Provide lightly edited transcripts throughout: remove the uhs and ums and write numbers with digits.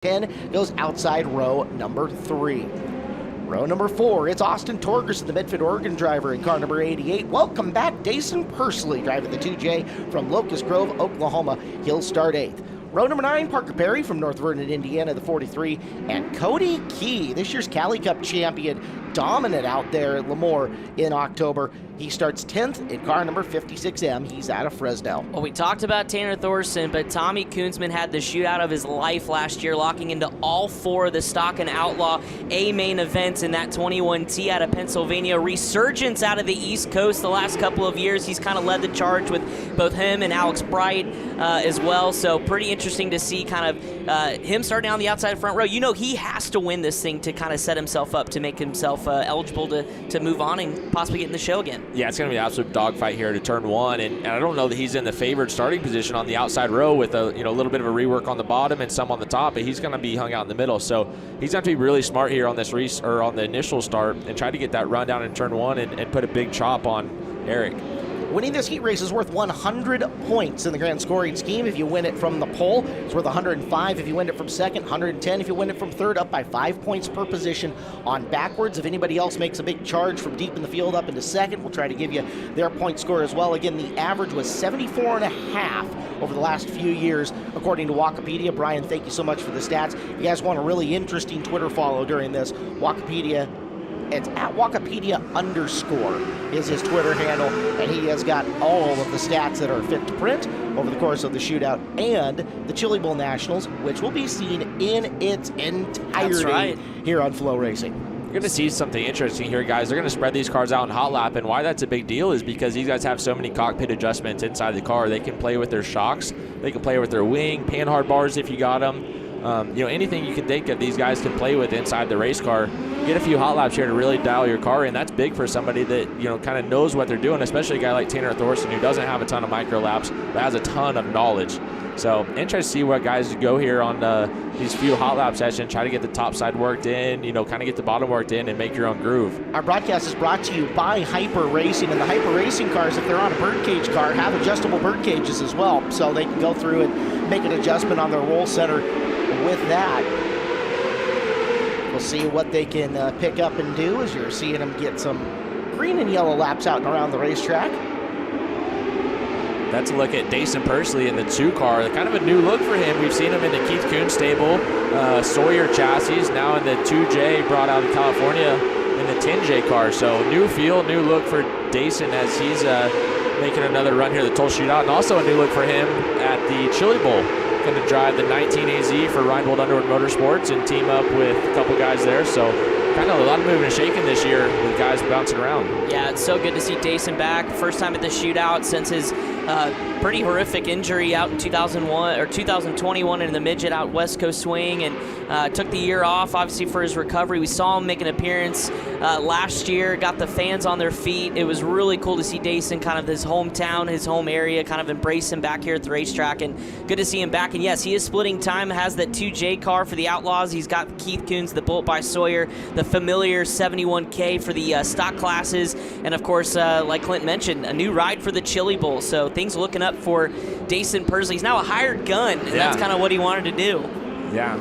10 goes outside row number 3. Row number 4, it's Austin Torgerson, the Medford, Oregon driver in car number 88. Welcome back, Dason Pursley driving the 2J from Locust Grove, Oklahoma. He'll start 8th. Row number 9, Parker Perry from North Vernon, Indiana, the 43. And Cody Key, this year's Cali Cup champion, dominant out there at Lemoore in October. He starts 10th in car number 56M. He's out of Fresno. Well, we talked about Tanner Thorson, but Tommy Koonsman had the shootout of his life last year, locking into all 4 of the Stock and Outlaw A main events in that 21T out of Pennsylvania. Resurgence out of the East Coast the last couple of years. He's kind of led the charge with both him and Alex Bright as well. So pretty interesting to see kind of him starting on the outside front row. You know, he has to win this thing to kind of set himself up to make himself eligible to move on and possibly get in the show again. Yeah, it's going to be an absolute dogfight here to turn 1, and I don't know that he's in the favored starting position on the outside row with a little bit of a rework on the bottom and some on the top, but he's going to be hung out in the middle. So he's going to have to be really smart here on this race or on the initial start and try to get that run down in turn 1 and put a big chop on Eric. Winning this heat race is worth 100 points in the grand scoring scheme. If you win it from the pole, it's worth 105. If you win it from second, 110. If you win it from third, up by 5 points per position on backwards. If anybody else makes a big charge from deep in the field up into second, we'll try to give you their point score as well. Again, the average was 74.5 over the last few years, according to Wikipedia. Brian, thank you so much for the stats. If you guys want a really interesting Twitter follow during this, Wikipedia, it's at Wikipedia _ is his Twitter handle, and he has got all of the stats that are fit to print over the course of the shootout and the Chili Bowl Nationals, which will be seen in its entirety here on FloRacing. You're going to see something interesting here, guys. They're going to spread these cars out in hot lap, and why that's a big deal is because these guys have so many cockpit adjustments inside the car. They can play with their shocks, they can play with their wing, panhard bars if you got them. Anything you can think of, these guys can play with inside the race car. Get a few hot laps here to really dial your car in. That's big for somebody that kind of knows what they're doing, especially a guy like Tanner Thorson, who doesn't have a ton of micro laps but has a ton of knowledge. So interested to see what guys go here on these few hot lap sessions, try to get the top side worked in, kind of get the bottom worked in and make your own groove. Our broadcast is brought to you by Hyper Racing, and the Hyper Racing cars, if they're on a birdcage car, have adjustable bird cages as well, so they can go through and make an adjustment on their roll center with that. We'll see what they can pick up and do as you're seeing them get some green and yellow laps out and around the racetrack. That's a look at Dason Pursley in the 2 car. Kind of a new look for him. We've seen him in the Keith Kuhn stable, Sawyer chassis, now in the 2J brought out of California in the 10J car. So new feel, new look for Dason as he's making another run here at the Tulsa Shootout, and also a new look for him at the Chili Bowl. Going to drive the 19AZ for Reinbold Underwood Motorsports and team up with a couple guys there. So kind of a lot of moving and shaking this year with guys bouncing around. Yeah, it's so good to see Dason back. First time at the shootout since his pretty horrific injury out in 2021 in the midget out West Coast Swing, and took the year off obviously for his recovery. We saw him make an appearance last year, got the fans on their feet. It was really cool to see Dason, kind of his hometown, his home area, kind of embrace him back here at the racetrack, and good to see him back. And yes, he is splitting time, has that 2J car for the Outlaws. He's got Keith Kuhn's, the Bullet by Sawyer, the familiar 71K for the stock classes, and of course, like Clint mentioned, a new ride for the Chili Bowl. So things looking up for Dason Pursley. He's now a hired gun, and that's kind of what he wanted to do. Yeah.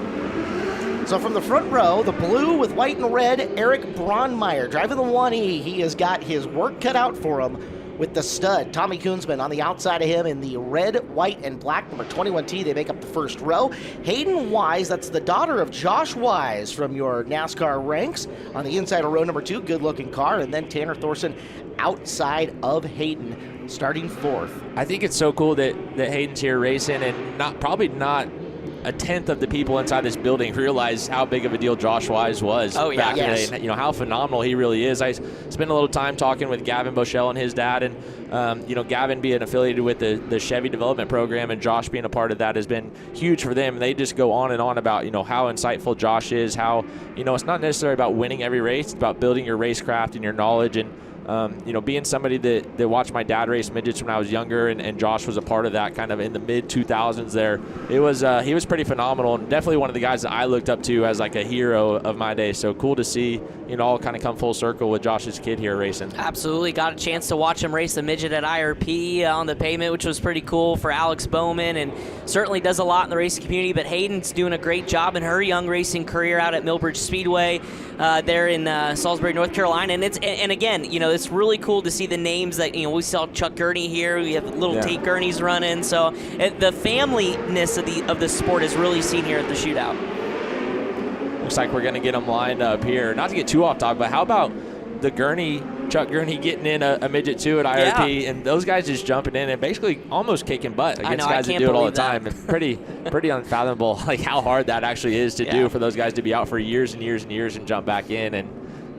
So from the front row, the blue with white and red, Eric Braunmeyer driving the 1E. He has got his work cut out for him with the stud, Tommy Koonsman, on the outside of him in the red, white, and black number 21T. They make up the first row. Hayden Wise, that's the daughter of Josh Wise from your NASCAR ranks, on the inside of row number 2, good-looking car, and then Tanner Thorson outside of Hayden, starting 4th. I think it's so cool that Hayden's here racing, and probably not a tenth of the people inside this building realize how big of a deal Josh Wise was back in the day. How phenomenal he really is. I spent a little time talking with Gavin Boschel and his dad, and Gavin being affiliated with the Chevy development program and Josh being a part of that has been huge for them. And they just go on and on about how insightful Josh is, how it's not necessarily about winning every race, it's about building your racecraft and your knowledge. And Being somebody that watched my dad race midgets when I was younger, and Josh was a part of that kind of in the mid-2000s there, he was pretty phenomenal, and definitely one of the guys that I looked up to as like a hero of my day. So cool to see, all kind of come full circle with Josh's kid here racing. Absolutely. Got a chance to watch him race the midget at IRP on the pavement, which was pretty cool for Alex Bowman, and certainly does a lot in the racing community. But Hayden's doing a great job in her young racing career out at Millbridge Speedway there in Salisbury, North Carolina. And again, it's really cool to see the names that, we saw Chuck Gurney here. We have little Tate Gurney's running. So the familyness of the sport is really seen here at the shootout. Looks like we're going to get them lined up here. Not to get too off topic, but how about Chuck Gurney getting in a midget too at IRP, and those guys just jumping in and basically almost kicking butt against guys that do it all the time. And pretty unfathomable, like how hard that actually is to do for those guys to be out for years and years and years and jump back in. And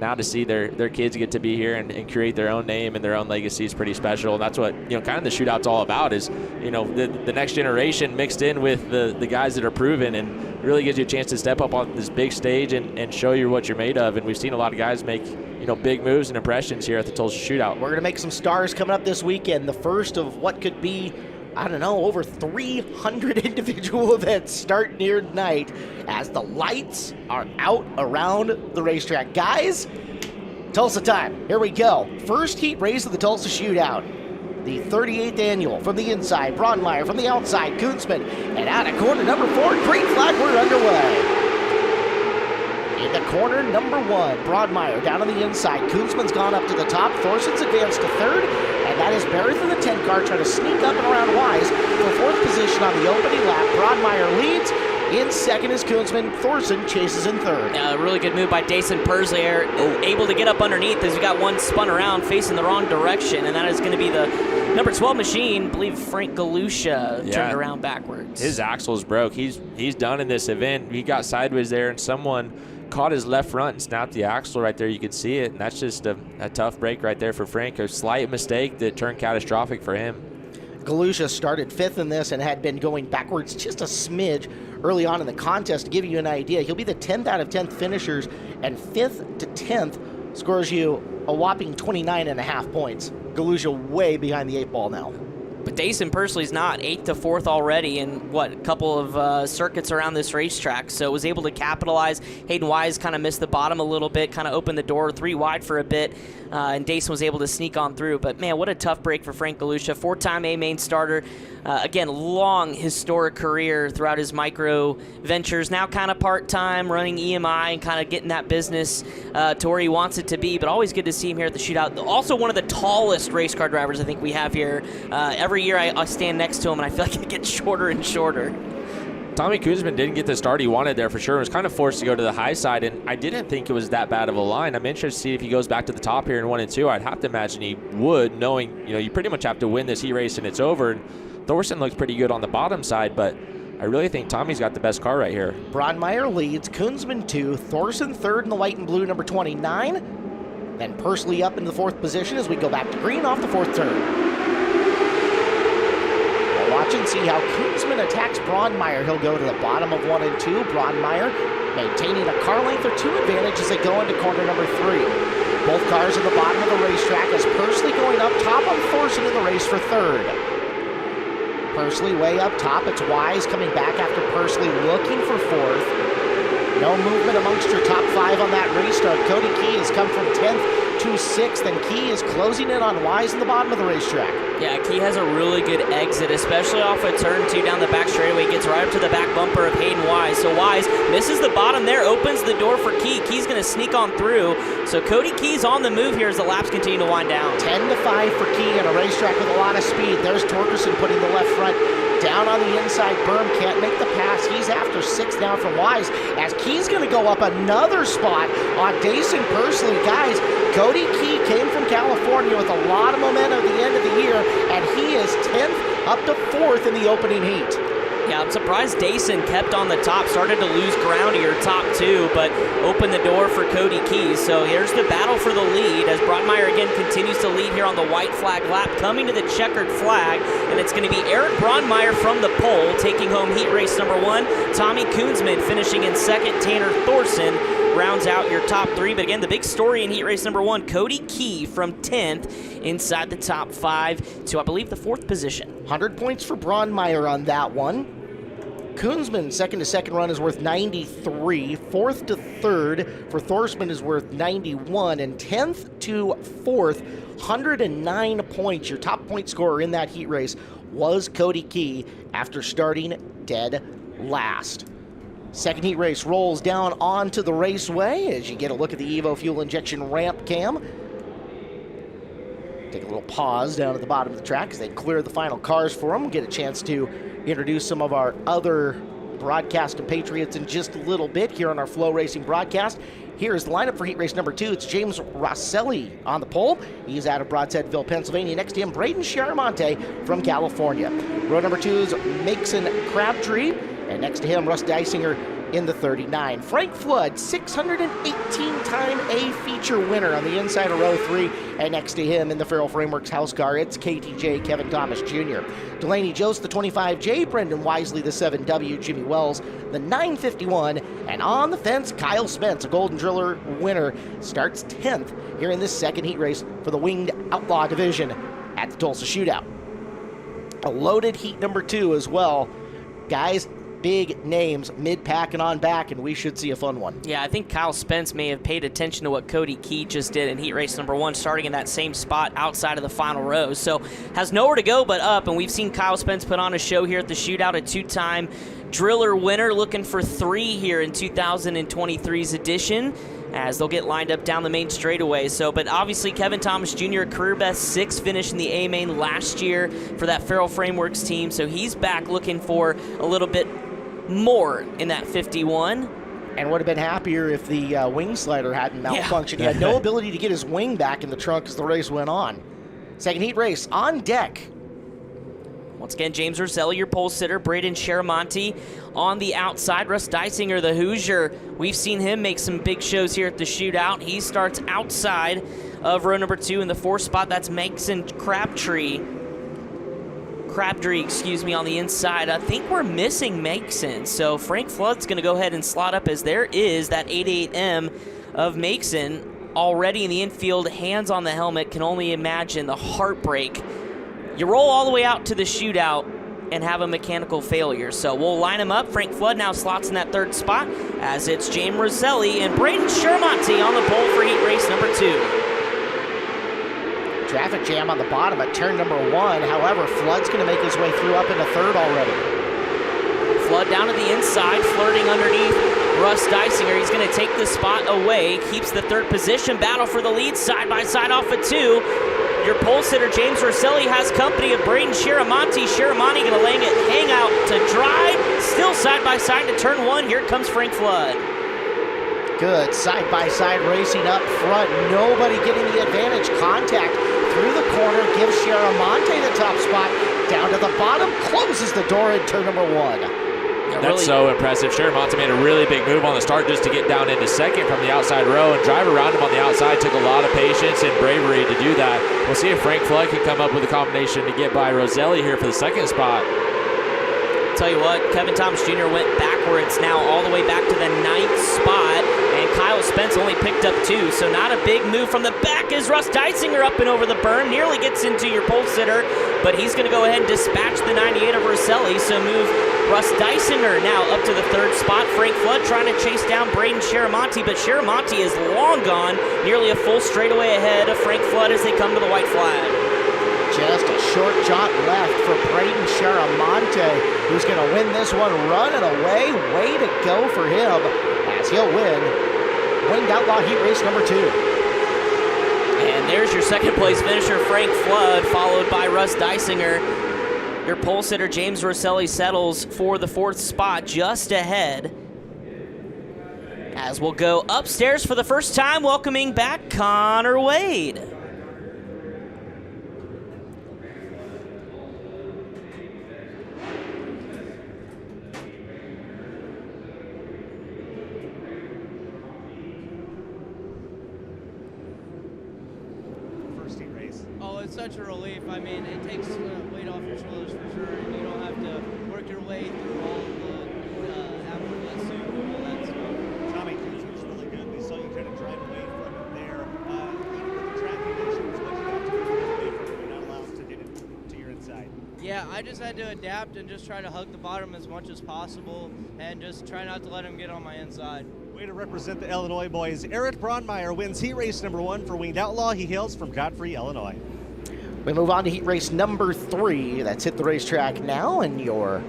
now to see their kids get to be here and create their own name and their own legacy is pretty special. And that's what kind of the shootout's all about, is the next generation mixed in with the guys that are proven, and really gives you a chance to step up on this big stage and show you what you're made of. And we've seen a lot of guys make big moves and impressions here at the Tulsa Shootout. We're going to make some stars coming up this weekend, the first of what could be, over 300 individual events starting here tonight as the lights are out around the racetrack. Guys, Tulsa time. Here we go. First heat race of the Tulsa Shootout. The 38th annual. From the inside, Braunmeyer. From the outside, Kunzman. And out of corner number 4, green flag, we're underway. In the corner, number 1, Braunmeyer down on the inside. Kunzman's gone up to the top. Thorson's advanced to 3rd. And that is Barrett in the 10 car trying to sneak up and around Wise for 4th position on the opening lap. Braunmeyer leads. In 2nd is Kunzman. Thorson chases in 3rd. Really good move by Dason Persley, able to get up underneath as we got one spun around facing the wrong direction. And that is going to be the number 12 machine. I believe Frank Galusha turned around backwards. His axles broke. He's done in this event. He got sideways there, and someone caught his left front and snapped the axle right there. You could see it, and that's just a tough break right there for Frank. A slight mistake that turned catastrophic for him. Galusha started 5th in this and had been going backwards just a smidge early on in the contest. To give you an idea, he'll be the 10th out of 10th finishers, and 5th to 10th scores you a whopping 29.5 points. Galusha way behind the 8 ball now. But Dason Persley's not 8th to 4th already in a couple of circuits around this racetrack. So was able to capitalize. Hayden Wise kind of missed the bottom a little bit, kind of opened the door 3 wide for a bit, and Dason was able to sneak on through. But man, what a tough break for Frank Galusha, 4-time A-main starter. Again, long historic career throughout his micro ventures. Now kind of part-time, running EMI and kind of getting that business to where he wants it to be. But always good to see him here at the shootout. Also one of the tallest race car drivers I think we have here. Every year I stand next to him and I feel like it gets shorter and shorter. Tommy Kunzman didn't get the start he wanted there for sure. He was kind of forced to go to the high side, and I didn't think it was that bad of a line. I'm interested to see if he goes back to the top here in 1 and 2. I'd have to imagine he would, knowing you pretty much have to win this heat race and it's over. And Thorson looks pretty good on the bottom side, but I really think Tommy's got the best car right here. Braunmeyer leads, Kunzman 2, Thorson 3rd in the white and blue, number 29. Then Persley up into the 4th position as we go back to green off the 4th turn. Watch and see how Kunzman attacks Braunmeyer. He'll go to the bottom of 1 and 2. Braunmeyer maintaining a car length or 2 advantage as they go into corner number 3. Both cars at the bottom of the racetrack as Persley going up top on Thorson in the race for 3rd. Persley way up top. It's Wise coming back after Persley looking for 4th. No movement amongst your top 5 on that restart. Cody Key has come from 10th to 6th, and Key is closing in on Wise in the bottom of the racetrack. Yeah, Key has a really good exit, especially off of turn 2 down the back straightaway. He gets right up to the back bumper of Hayden Wise. So Wise misses the bottom there, opens the door for Key. Key's going to sneak on through. So Cody Key's on the move here as the laps continue to wind down. 10-5 for Key in a racetrack with a lot of speed. There's Torgerson putting the left front down on the inside berm, can't make the pass. He's after 6 now from Wise as Key's going to go up another spot on Dason Persley. Guys, Cody Key came from California with a lot of momentum at the end of the year, and he is 10th up to 4th in the opening heat. Yeah, I'm surprised Dayson kept on the top, started to lose ground to your top two, but opened the door for Cody Keys. So here's the battle for the lead as Broadmeyer again continues to lead here on the white flag lap, coming to the checkered flag, and it's going to be Eric Broadmeyer from the pole taking home heat race number 1. Tommy Koonsman finishing in second. Tanner Thorson rounds out your top 3. But again, the big story in heat race number 1, Cody Key from 10th inside the top 5 to, I believe, the 4th position. 100 points for Broadmeyer on that one. Koonsman, second to second run is worth 93. 4th to 3rd for Thorsman is worth 91. And 10th to 4th, 109 points. Your top point scorer in that heat race was Cody Key after starting dead last. Second heat race rolls down onto the raceway as you get a look at the Evo fuel injection ramp cam. Take a little pause down at the bottom of the track as they clear the final cars for them. We'll get a chance to introduce some of our other broadcast compatriots in just a little bit here on our FloRacing broadcast. Here's the lineup for heat race number 2. It's James Rosselli on the pole. He's out of Broadheadville, Pennsylvania. Next to him, Braden Chiaramonte from California. Row number 2 is Mason Crabtree. And next to him, Russ Dysinger in the 39. Frank Flood, 618-time A feature winner on the inside of row 3. And next to him in the Farrell Frameworks house car, it's KTJ Kevin Thomas Jr. Delaney Jost, the 25J. Brendan Wisely, the 7W. Jimmy Wells, the 951. And on the fence, Kyle Spence, a Golden Driller winner, starts 10th here in this second heat race for the Winged Outlaw division at the Tulsa Shootout. A loaded heat number 2 as well. Guys, big names mid-pack and on back, and we should see a fun one. Yeah, I think Kyle Spence may have paid attention to what Cody Key just did in heat race number 1, starting in that same spot outside of the final row. So has nowhere to go but up, and we've seen Kyle Spence put on a show here at the Shootout, a 2-time Driller winner, looking for 3 here in 2023's edition, as they'll get lined up down the main straightaway. So, but obviously Kevin Thomas Jr., career best 6 finish in the A main last year for that Farrell Frameworks team. So he's back looking for a little bit more in that 51. And would have been happier if the wing slider hadn't malfunctioned. He had no ability to get his wing back in the trunk as the race went on. Second heat race on deck. Once again, James Rosselli, your pole sitter. Braden Chiaramonte on the outside. Russ Dysinger, the Hoosier. We've seen him make some big shows here at the Shootout. He starts outside of row number 2 in the 4th spot. That's Mason Crabtree, on the inside. I think we're missing Mason, so Frank Flood's going to go ahead and slot up as there is that 88M of Mason already in the infield, hands on the helmet. Can only imagine the heartbreak. You roll all the way out to the Shootout and have a mechanical failure. So we'll line him up. Frank Flood now slots in that 3rd spot as it's James Rosselli and Braden Chiaramonte on the pole for heat race number 2. Traffic jam on the bottom at turn number 1. However, Flood's going to make his way through up into 3rd already. Flood down to the inside, flirting underneath Russ Dysinger. He's going to take the spot away, keeps the 3rd position. Battle for the lead, side by side off of 2. Your pole sitter, James Rosselli, has company of Braden Chiaramonte. Chiaramonte going to hang out to dry. Still side by side to turn 1. Here comes Frank Flood. Good side-by-side racing up front. Nobody getting the advantage. Contact through the corner gives Chiaramonte the top spot. Down to the bottom, closes the door in turn number 1. That's so impressive. Chiaramonte made a really big move on the start just to get down into 2nd from the outside row, and drive around him on the outside took a lot of patience and bravery to do that. We'll see if Frank Flood can come up with a combination to get by Rosselli here for the 2nd spot. Tell you what, Kevin Thomas Jr. went backwards now all the way back to the 9th spot, and Kyle Spence only picked up 2, so not a big move from the back as Russ Dysinger up and over the berm, nearly gets into your pole sitter, but he's going to go ahead and dispatch the 98 of Rosselli, so move Russ Dysinger now up to the 3rd spot. Frank Flood trying to chase down Braden Chiaramonte, but Chiaramonte is long gone, nearly a full straightaway ahead of Frank Flood as they come to the white flag. Just a short jaunt left for Braden Chiaramonte, who's going to win this one running away. Way to go for him as he'll win Winged Outlaw Heat Race number 2. And there's your 2nd place finisher, Frank Flood, followed by Russ Dysinger. Your pole sitter, James Rosselli, settles for the 4th spot just ahead. As we'll go upstairs for the first time, welcoming back Connor Wade. it's such a relief. I mean, it takes weight off your shoulders for sure, and you don't have to work your way through all of the after suit and all that stuff. Tommy, this was really good. We saw you kind of drive away from it there. Even with the track conditions, what you have to do to get away from it, you're not allowed to get it to your inside. Yeah, I just had to adapt and just try to hug the bottom as much as possible and just try not to let him get on my inside. Way to represent the Illinois boys. Eric Braunmeyer wins heat race number 1 for Winged Outlaw. He hails from Godfrey, Illinois. We move on to heat race number 3. That's hit the racetrack now, and your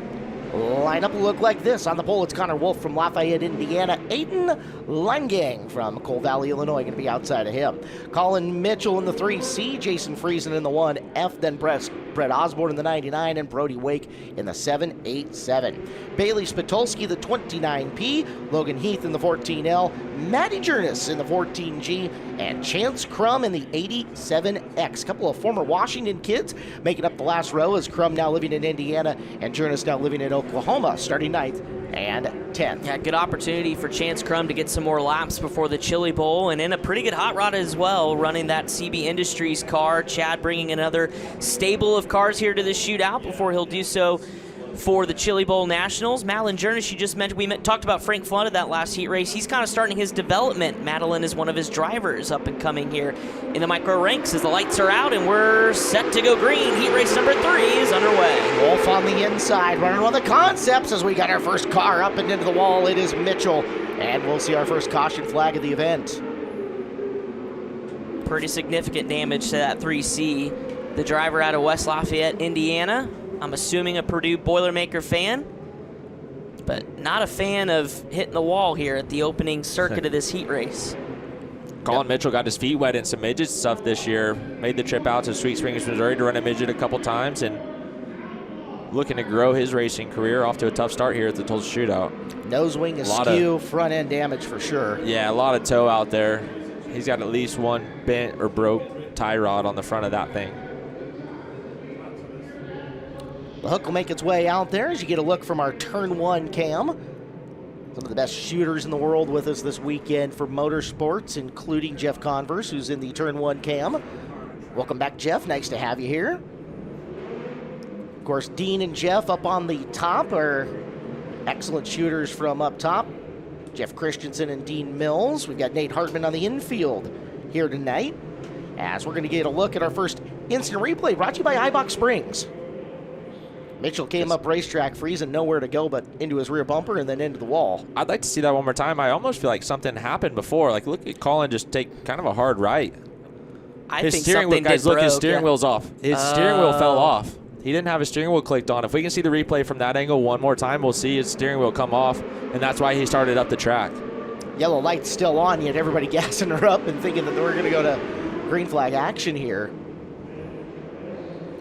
lineup will look like this. On the pole, it's Connor Wolf from Lafayette, Indiana. Aiden Langang from Coal Valley, Illinois, going to be outside of him. Colin Mitchell in the 3C, Jason Friesen in the 1F, then Brett Osborne in the 99, and Brody Wake in the 787. Bailey Spitulski, the 29P, Logan Heath in the 14L, Matty Jernis in the 14G, and Chance Crum in the 87X. A couple of former Washington kids making up the last row, as Crum now living in Indiana and Jernis now living in Oklahoma, starting 9th and 10th. Yeah, good opportunity for Chance Crum to get some more laps before the Chili Bowl, and in a pretty good hot rod as well, running that CB Industries car. Chad bringing another stable of cars here to the shootout before he'll do so for the Chili Bowl Nationals. Madeline Jernis, you just mentioned, we talked about Frank Flood at that last heat race. He's kind of starting his development. Madeline is one of his drivers up and coming here in the micro ranks as the lights are out and we're set to go green. Heat race number 3 is underway. Wolf on the inside, running one of the concepts as we got our first car up and into the wall. It is Mitchell, and we'll see our first caution flag of the event. Pretty significant damage to that 3C. The driver out of West Lafayette, Indiana. I'm assuming a Purdue Boilermaker fan, but not a fan of hitting the wall here at the opening circuit of this heat race. Colin Mitchell got his feet wet in some midget stuff this year. Made the trip out to Sweet Springs, Missouri to run a midget a couple times, and looking to grow his racing career. Off to a tough start here at the Tulsa Shootout. Nose wing askew, front end damage for sure. Yeah, a lot of toe out there. He's got at least one bent or broke tie rod on the front of that thing. The hook will make its way out there as you get a look from our turn 1 cam. Some of the best shooters in the world with us this weekend for motorsports, including Jeff Converse, who's in the turn 1 cam. Welcome back, Jeff. Nice to have you here. Of course, Dean and Jeff up on the top are excellent shooters from up top. Jeff Christensen and Dean Mills. We've got Nate Hartman on the infield here tonight, as we're going to get a look at our first instant replay brought to you by Ibach Springs. Mitchell came up racetrack, freezing nowhere to go but into his rear bumper and then into the wall. I'd like to see that one more time. I almost feel like something happened before. Like, look at Colin just take kind of a hard right. His steering wheel, guys, look, his steering wheel's off. His steering wheel fell off. He didn't have his steering wheel clicked on. If we can see the replay from that angle one more time, we'll see his steering wheel come off, and that's why he started up the track. Yellow light's still on, yet everybody gassing her up and thinking that we're going to go to green flag action here.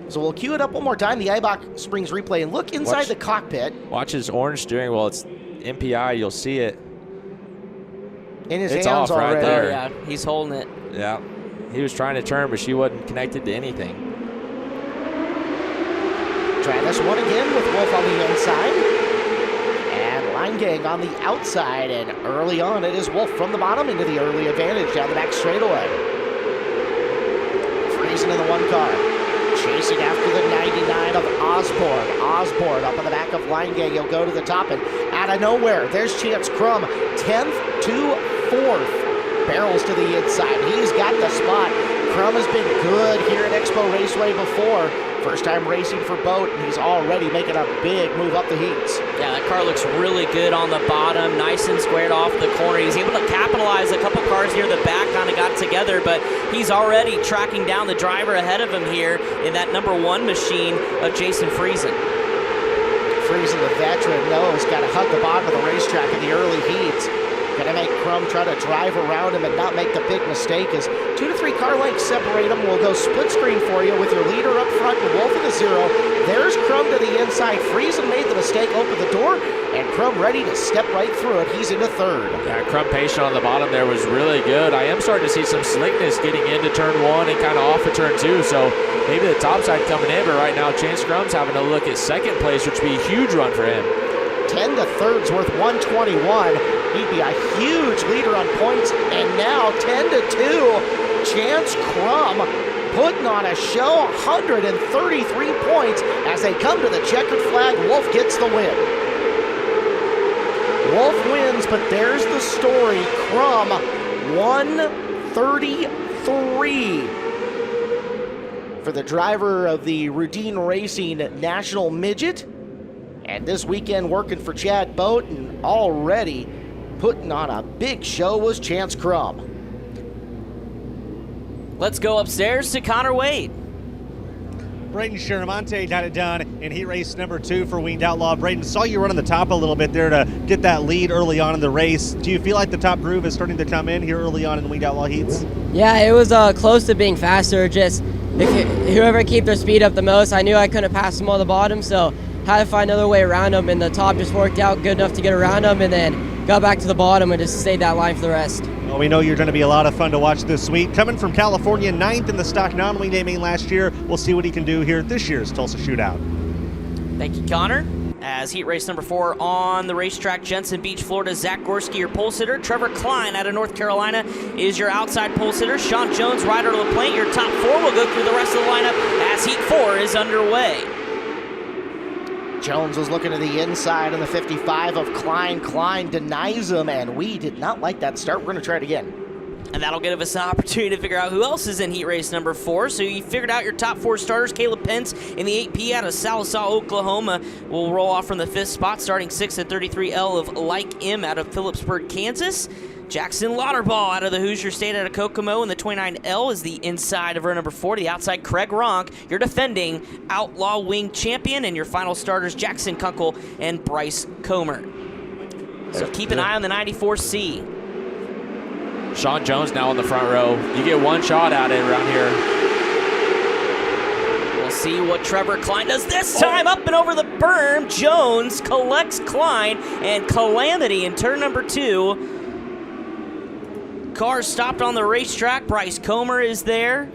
So we'll cue it up one more time, the Ibach Springs replay, and look inside the cockpit. Watch his orange steering wheel. It's MPI. You'll see it. In his it's hands off already. right there. Oh, yeah, he's holding it. Yeah. He was trying to turn, but she wasn't connected to anything. Try this one again with Wolf on the inside. And Line Gang on the outside. And early on, it is Wolf from the bottom into the early advantage down the back straightaway. Freezing in the 1 car. Chasing after the 99 of Osborne. Osborne up on the back of Line Gang. He'll go to the top, and out of nowhere, there's Chance Crum. 10th to 4th. Barrels to the inside. He's got the spot. Crum has been good here at Expo Raceway before. First time racing for Boat, and he's already making a big move up the heats. Yeah, that car looks really good on the bottom, nice and squared off the corner. He's able to capitalize. A couple cars near the back kind of got together, but he's already tracking down the driver ahead of him here in that number 1 machine of Jason Friesen. Friesen, the veteran, knows got to hug the bottom of the racetrack in the early heats. Going to make Crum try to drive around him and not make the big mistake, as 2 to 3 car lengths separate them. We'll go split screen for you with your leader up front and Wolf in the 0. There's Crum to the inside. Friesen made the mistake, opened the door, and Crum ready to step right through it. He's into 3rd. Yeah, Crum patient on the bottom there was really good. I am starting to see some slickness getting into turn 1 and kind of off of turn 2, so maybe the top side coming in, but right now Chance Crum's having a look at 2nd place, which would be a huge run for him. 10 to 3rd's worth 121. He'd be a huge leader on points, and now 10 to 2. Chance Crum putting on a show, 133 points as they come to the checkered flag. Wolf gets the win. Wolf wins, but there's the story. Crum 133 for the driver of the Rudine Racing National Midget. And this weekend working for Chad Boat and already putting on a big show was Chance Crum. Let's go upstairs to Connor Wade. Braden Shiramonte got it done in heat race number 2 for Winged Outlaw. Braden, saw you run on the top a little bit there to get that lead early on in the race. Do you feel like the top groove is starting to come in here early on in the Winged Outlaw heats? Yeah, it was close to being faster. Just whoever keep their speed up the most, I knew I couldn't pass them on the bottom, so had to find another way around them, and the top just worked out good enough to get around them, and then got back to the bottom and just stayed that line for the rest. Well, we know you're going to be a lot of fun to watch this week. Coming from California, 9th in the stock non-winged A main last year. We'll see what he can do here this year's Tulsa Shootout. Thank you, Connor. As heat race number 4 on the racetrack, Jensen Beach, Florida, Zach Gorski, your pole sitter. Trevor Klein out of North Carolina is your outside pole sitter. Sean Jones, Ryder LaPlante, your top 4. Will go through the rest of the lineup as heat 4 is underway. Jones was looking to the inside on the 55 of Klein. Klein denies him, and we did not like that start. We're going to try it again. And that'll give us an opportunity to figure out who else is in heat race number 4. So you figured out your top 4 starters. Caleb Pence in the 8P out of Sallisaw, Oklahoma will roll off from the 5th spot, starting 6th at 33L of Like M out of Phillipsburg, Kansas. Jackson Lauterball out of the Hoosier State out of Kokomo in the 29L is the inside of row number 4. The outside, Craig Ronk, your defending Outlaw Wing champion, and your final starters, Jackson Kunkel and Bryce Comer. So keep an eye on the 94C. Sean Jones now in the front row. You get one shot at it around here. We'll see what Trevor Klein does this time. Up and over the berm. Jones collects Klein, and calamity in turn number 2. Car stopped on the racetrack. Bryce Comer is there.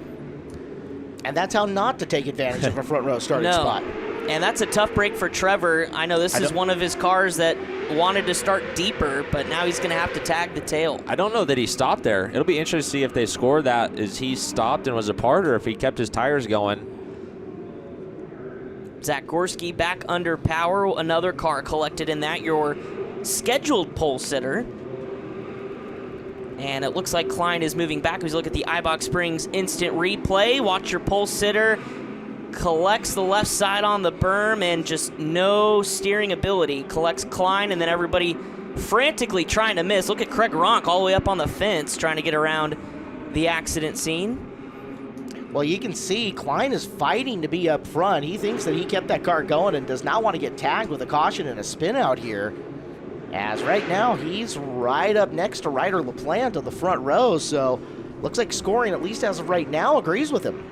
And that's how not to take advantage of a front row starting spot. And that's a tough break for Trevor. I know this is one of his cars that wanted to start deeper, but now he's going to have to tag the tail. I don't know that he stopped there. It'll be interesting to see if they score that as he stopped and was apart, or if he kept his tires going. Zach Gorski back under power. Another car collected in that. Your scheduled pole sitter. And it looks like Klein is moving back. As we look at the iBox Springs instant replay, watch your pole sitter collects the left side on the berm and just no steering ability. Collects Klein, and then everybody frantically trying to miss. Look at Craig Ronk all the way up on the fence trying to get around the accident scene. Well, you can see Klein is fighting to be up front. He thinks that he kept that car going and does not want to get tagged with a caution and a spin out here. As right now, he's right up next to Ryder LaPlante on the front row, so looks like scoring, at least as of right now, agrees with him.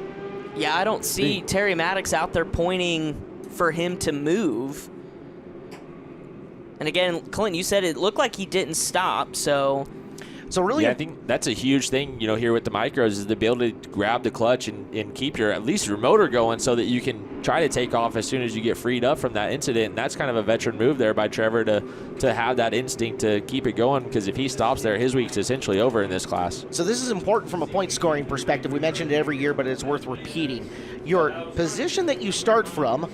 Yeah, I don't see Terry Maddox out there pointing for him to move. And again, Clint, you said it looked like he didn't stop, so really, yeah, I think that's a huge thing, here with the micros, is the ability to grab the clutch and keep at least your motor going so that you can try to take off as soon as you get freed up from that incident. And that's kind of a veteran move there by Trevor to have that instinct to keep it going, because if he stops there, his week's essentially over in this class. So this is important from a point scoring perspective. We mentioned it every year, but it's worth repeating. Your position that you start from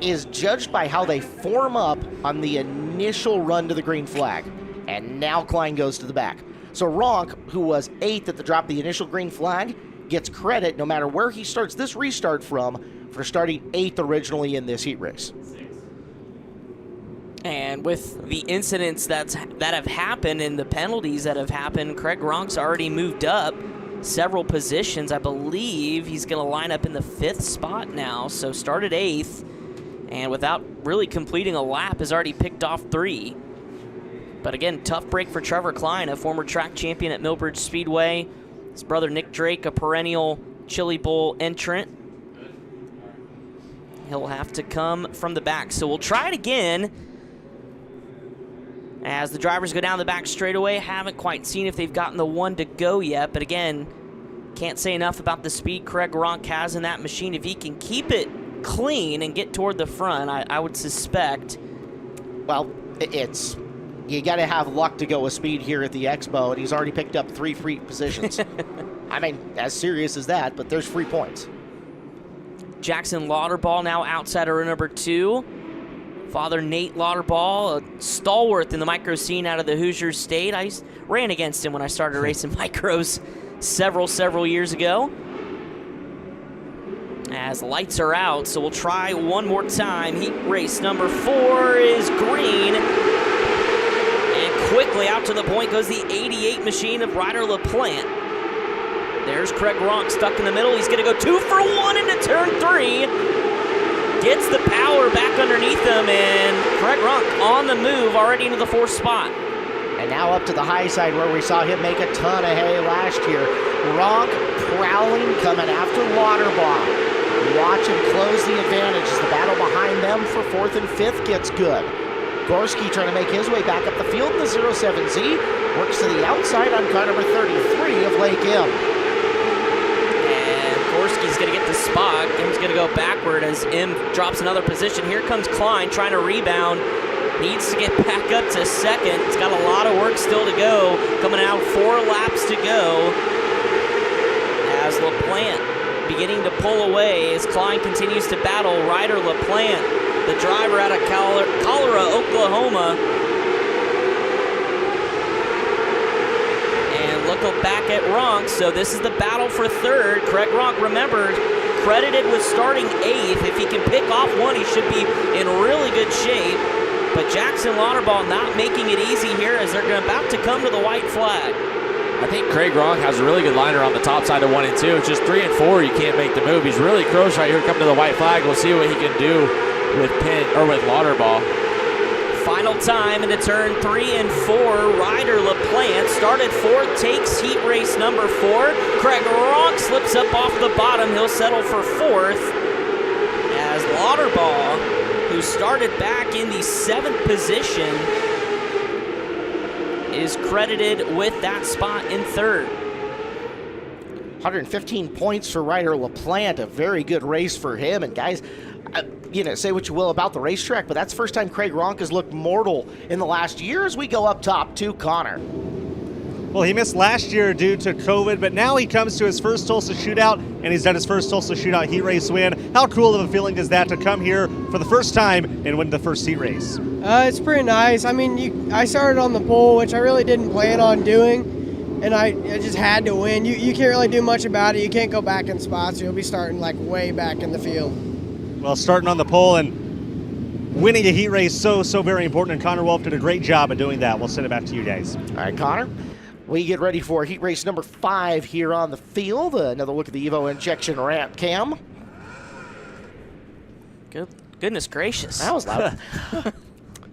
is judged by how they form up on the initial run to the green flag. And now Klein goes to the back. So Ronk, who was 8th at the drop of the initial green flag, gets credit no matter where he starts this restart from for starting 8th originally in this heat race. And with the incidents that have happened and the penalties that have happened, Craig Ronk's already moved up several positions. I believe he's going to line up in the 5th spot now, so started 8th, and without really completing a lap has already picked off 3. But again, tough break for Trevor Klein, a former track champion at Millbridge Speedway. His brother Nick Drake, a perennial Chili Bowl entrant. He'll have to come from the back. So we'll try it again as the drivers go down the back straightaway. Haven't quite seen if they've gotten the one to go yet. But again, can't say enough about the speed Craig Ronk has in that machine. If he can keep it clean and get toward the front, I would suspect. Well, it's you got to have luck to go with speed here at the Expo, and he's already picked up 3 free positions. I mean, as serious as that, but there's free points. Jackson Lauterball now outside of row number 2. Father Nate Lauterball, a stalwart in the micro scene out of the Hoosier State. I ran against him when I started racing micros several years ago. As lights are out, so we'll try one more time. Heat race number 4 is green. And quickly out to the point goes the 88 machine of Ryder LaPlante. There's Craig Ronk stuck in the middle. He's gonna go 2 for 1 into turn 3. Gets the power back underneath him, and Craig Ronk on the move already into the 4th spot. And now up to the high side where we saw him make a ton of hay last year. Ronk prowling, coming after Lauterball. Watch him close the advantage as the battle behind them for 4th and 5th gets good. Gorski trying to make his way back up the field in the 07Z. Works to the outside on car number 33 of Lake M. And Gorski's going to get the spot. M's going to go backward as M drops another position. Here comes Klein trying to rebound. Needs to get back up to 2nd. It's got a lot of work still to go. Coming out 4 laps to go. As LaPlante beginning to pull away as Klein continues to battle Ryder LaPlante, the driver out of Cholera, Oklahoma. And look back at Ronk. So this is the battle for 3rd. Craig Ronk, remember, credited with starting 8th. If he can pick off 1, he should be in really good shape. But Jackson Lauterball not making it easy here as they're about to come to the white flag. I think Craig Ronk has a really good liner on the top side of 1 and 2. It's just 3 and 4, you can't make the move. He's really close right here coming to the white flag. We'll see what he can do with Lauterball. Final time into turn 3 and 4. Ryder LaPlante started 4th, takes heat race number 4. Craig Ronk slips up off the bottom. He'll settle for 4th. As Lauterball, who started back in the 7th position, is credited with that spot in 3rd. 115 points for Ryder LaPlante, a very good race for him. And guys, say what you will about the racetrack, but that's the first time Craig Ronk has looked mortal in the last year as we go up top to Connor. Well, he missed last year due to COVID, but now he comes to his first Tulsa Shootout, and he's done his first Tulsa Shootout heat race win. How cool of a feeling is that to come here for the first time and win the first heat race? It's pretty nice. I mean, I started on the pole, which I really didn't plan on doing, and I just had to win. You can't really do much about it. You can't go back in spots. You'll be starting like way back in the field. Well, starting on the pole and winning a heat race so very important, and Connor Wolf did a great job of doing that. We'll send it back to you guys. All right, Connor. We get ready for heat race number 5 here on the field. Another look at the Evo injection ramp cam. Goodness gracious. That was loud.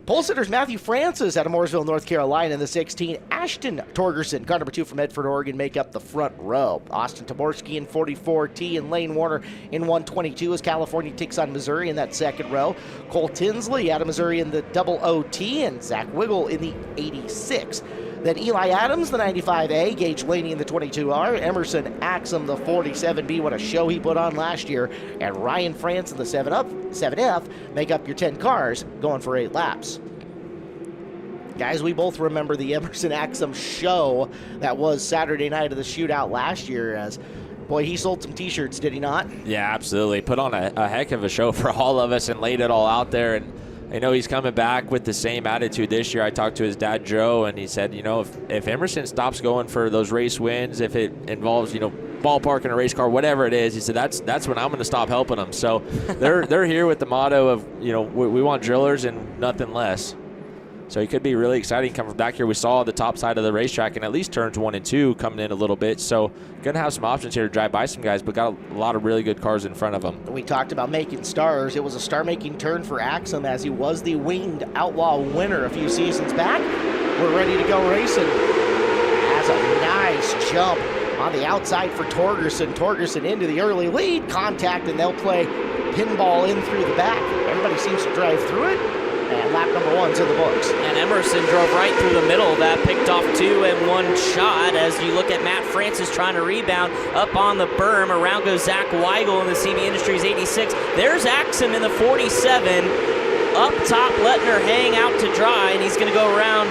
Pole sitters Matthew Francis out of Mooresville, North Carolina in the 16. Ashton Torgerson, car number 2 from Medford, Oregon, make up the front row. Austin Taborski in 44T and Lane Warner in 122 as California takes on Missouri in that second row. Cole Tinsley out of Missouri in the double OT and Zach Wiggle in the 86. Then Eli Adams, the 95A, Gage Laney in the 22R, Emerson Axum, the 47B, what a show he put on last year, and Ryan France in the 7F make up your 10 cars going for 8 laps. Guys, we both remember the Emerson Axum show that was Saturday night of the shootout last year as, boy, he sold some t-shirts, did he not? Yeah, absolutely. Put on a heck of a show for all of us and laid it all out there. And I know he's coming back with the same attitude this year. I talked to his dad, Joe, and he said, if Emerson stops going for those race wins, if it involves, ballparking a race car, whatever it is, he said, that's when I'm going to stop helping them. So they're here with the motto of, we want drillers and nothing less. So he could be really exciting coming back here. We saw the top side of the racetrack and at least turns 1 and 2 coming in a little bit. So going to have some options here to drive by some guys, but got a lot of really good cars in front of him. We talked about making stars. It was a star-making turn for Axum as he was the Winged Outlaw winner a few seasons back. We're ready to go racing. Has a nice jump on the outside for Torgerson. Torgerson into the early lead. Contact, and they'll play pinball in through the back. Everybody seems to drive through it. And lap number 1's in the books. And Emerson drove right through the middle of that, picked off 2 and 1 shot as you look at Matt Francis trying to rebound up on the berm. Around goes Zach Weigel in the CB Industries 86. There's Axum in the 47. up top, letting her hang out to dry, and he's going to go around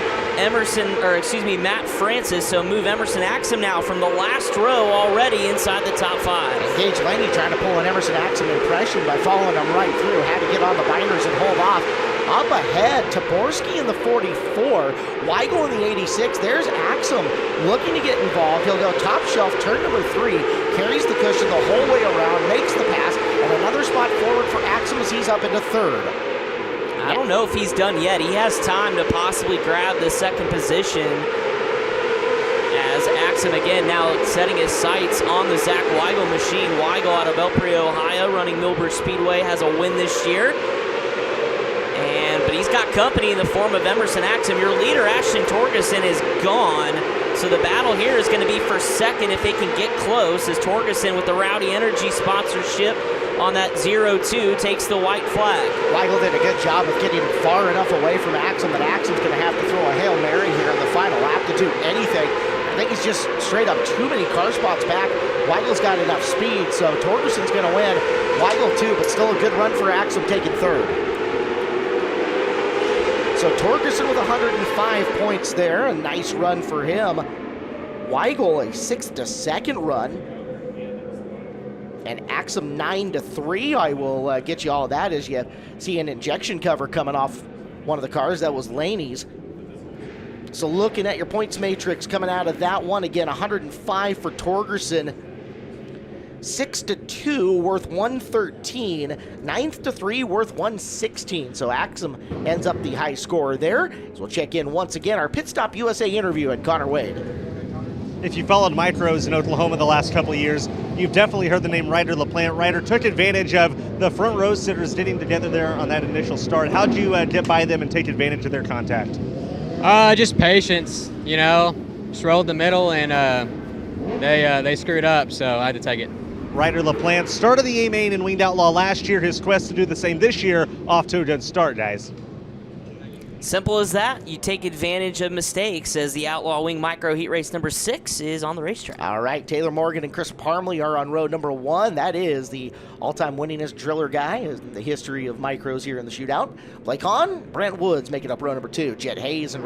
Matt Francis, so move Emerson Axum now from the last row already inside the top 5. Gage Laney trying to pull an Emerson Axum impression by following him right through. Had to get on the binders and hold off. Up ahead, Taborski in the 44, Weigel in the 86. There's Axum looking to get involved. He'll go top shelf, turn number 3, carries the cushion the whole way around, makes the pass, and another spot forward for Axum as he's up into 3rd. I don't know if he's done yet. He has time to possibly grab the 2nd position as Axum again now setting his sights on the Zach Weigel machine. Weigel out of Belpre, Ohio, running Millbridge Speedway, has a win this year. But he's got company in the form of Emerson Axum. Your leader, Ashton Torgerson, is gone. So the battle here is going to be for 2nd if they can get close, as Torgerson with the Rowdy Energy sponsorship on that 0-2 takes the white flag. Weigel did a good job of getting far enough away from Axum that Axum's going to have to throw a Hail Mary here in the final lap to do anything. I think he's just straight up too many car spots back. Weigel's got enough speed, so Torgerson's going to win. Weigel too, but still a good run for Axum, taking 3rd. So Torgerson with 105 points there, a nice run for him. Weigel a 6th to 2nd run. And Axum 9 to 3. I will get you all of that as you see an injection cover coming off one of the cars. That was Laney's. So looking at your points matrix coming out of that one, again, 105 for Torgerson. 6 to 2 worth 113, 9th to 3 worth 116. So Axum ends up the high scorer there. So we'll check in once again our Pit Stop USA interview at Connor Wade. If you followed micros in Oklahoma the last couple of years, you've definitely heard the name Ryder LaPlante. Ryder took advantage of the front row sitters getting together there on that initial start. How'd you get by them and take advantage of their contact? Just patience, you know. Just rolled the middle and they screwed up, so I had to take it. Ryder LaPlante started the A-Main in Winged Outlaw last year. His quest to do the same this year, off to a good start, guys. Simple as that. You take advantage of mistakes as the Outlaw Wing Micro Heat Race number 6 is on the racetrack. All right, Taylor Morgan and Chris Parmley are on road number 1. That is the all-time winningest driller guy in the history of micros here in the shootout. Blake Hahn, Brent Woods making up row number 2. Jed Hayes and